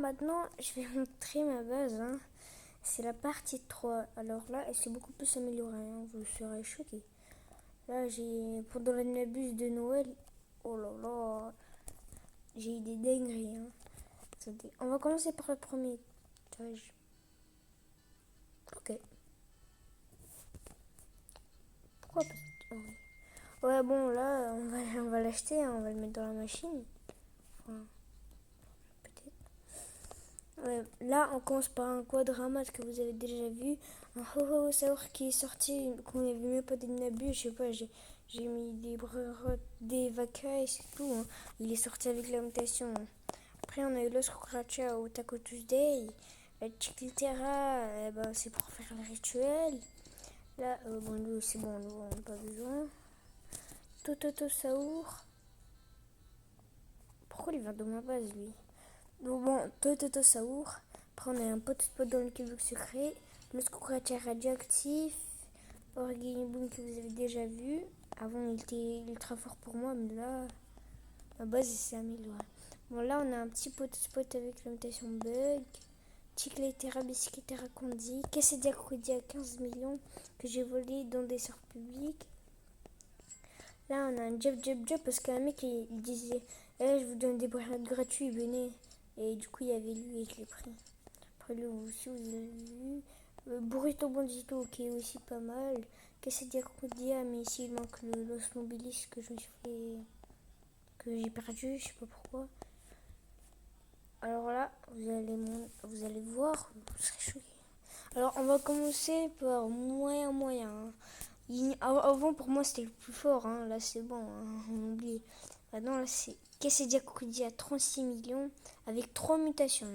maintenant, je vais montrer ma base. Hein. C'est la partie 3. Alors là, elle s'est beaucoup plus améliorée. Hein. Vous serez choqués. Là, pendant l'anabus de Noël, oh là là, j'ai eu des dingueries. Hein. Attendez, on va commencer par le premier étage. Ok. Pourquoi pas? Oh, oui. Ouais, bon, là, on va l'acheter. Hein. On va le mettre dans la machine. Enfin, ouais, là, on commence par un quadramat que vous avez déjà vu. Un Ho-Ho Saur qui est sorti, qu'on n'avait même pas d'Inabu. Je sais pas, j'ai mis des vacailles, c'est tout. Hein. Il est sorti avec la mutation. Après, on a eu l'os Cucaracha au Taco Tuesday. La Chiquitera, eh ben, c'est pour faire le rituel. Là, bon, lui, c'est bon, lui, on n'a pas besoin. Tototo Saur. Pourquoi il vient de ma base, lui? Donc bon, Tototo Saur. Après, on a un pot spot dans le cube secret. Le Cucaracha radioactif. Organiboom que vous avez déjà vu. Avant, il était ultra fort pour moi, mais là, ma base, il s'est améliorée. Bon, là, on a un petit pot spot avec la mutation bug. Chicletera, Biscuitera, Condi. Cassedia Crudi à 15 millions que j'ai volé dans des sorts publics. Là, on a un job parce qu'un mec, il disait je vous donne des brillades gratuits, venez. Et du coup, il y avait lui et je l'ai pris. Après, lui aussi, vous avez vu. Burrito Bandito, qui est aussi pas mal. Cassedia Crudi, mais ici, il manque le Los Mobilis que je me suis fait. Que j'ai perdu, je sais pas pourquoi. Alors là, vous allez voir, vous serez choqués. Alors, on va commencer par moyen. Avant, pour moi, c'était le plus fort. Hein. Là, c'est bon, hein, on oublie. Maintenant, là, c'est Cassedia Crudi à 36 millions avec 3 mutations.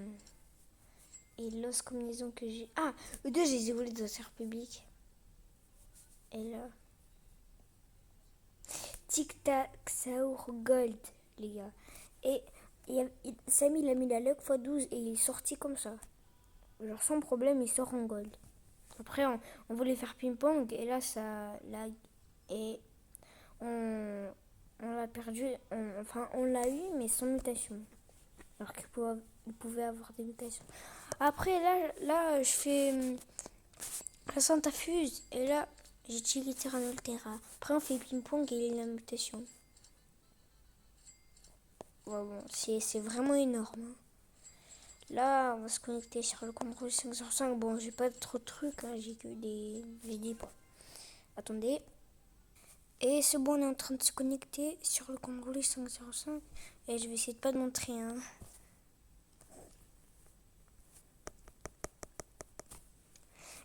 Et l'os combinaison que j'ai... Ah, eux deux, je les ai volés dans le serre public. Et là... Tic Tac Saur Gold, les gars. Et Samy, il a mis la luck x12 et il est sorti comme ça. Genre, sans problème, il sort en gold. Après, on voulait faire ping-pong et là, ça lag. Et on l'a perdu. On l'a eu, mais sans mutation. Alors qu'il pouvait avoir des mutations. Après, là je fais la Santa Fuse. Et là, j'ai Chilitera Noltera. Après, on fait ping-pong et il a la mutation. Ouais, bon, c'est vraiment énorme. Hein. Là, on va se connecter sur le contrôle 505. Bon, j'ai pas trop de trucs. Hein. J'ai que des vidéos. Attendez. Et c'est bon, on est en train de se connecter sur le contrôle 505. Et je vais essayer de pas de montrer. Hein.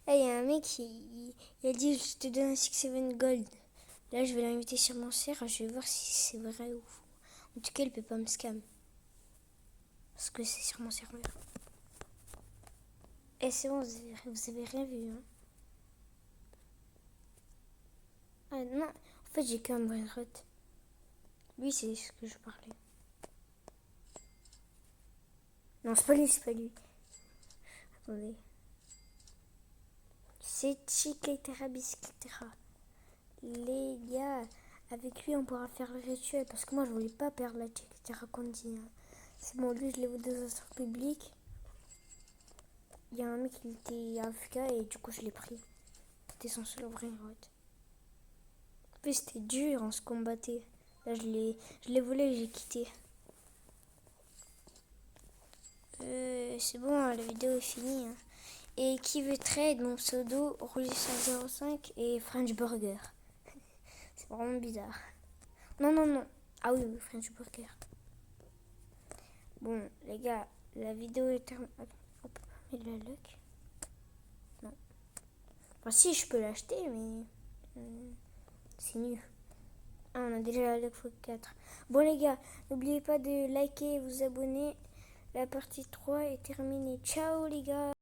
Là, il y a un mec, il a dit je te donne un 6-7 gold. Là, je vais l'inviter sur mon serre. Je vais voir si c'est vrai ou faux. En tout cas, il peut pas me scam. Parce que c'est sur mon serveur. Et c'est bon, vous avez rien vu. Hein. Ah non, en fait, j'ai qu'un brainrot. Lui, c'est ce que je parlais. Non, c'est pas lui, c'est pas lui. Attendez. C'est Chicletera Biscuitera. Les gars, avec lui, on pourra faire le rituel. Parce que moi, je voulais pas perdre la Chicletera Condi. Hein. C'est bon, lui, je l'ai vu dans un sort public. Il y a un mec qui était AFK et du coup, je l'ai pris. C'était son seul brainrot. En plus, c'était dur, on se combattait. Là, je l'ai volé et j'ai quitté. C'est bon, la vidéo est finie. Hein. Et qui veut trade mon pseudo Roger505 et French Burger. C'est vraiment bizarre. Non. Ah oui, French Burger. Bon, les gars, la vidéo est terminée. On peut pas mettre la luck. Non. Enfin, si, je peux l'acheter, mais c'est nul. Ah, on a déjà la luck x4. Bon, les gars, n'oubliez pas de liker et vous abonner. La partie 3 est terminée. Ciao, les gars.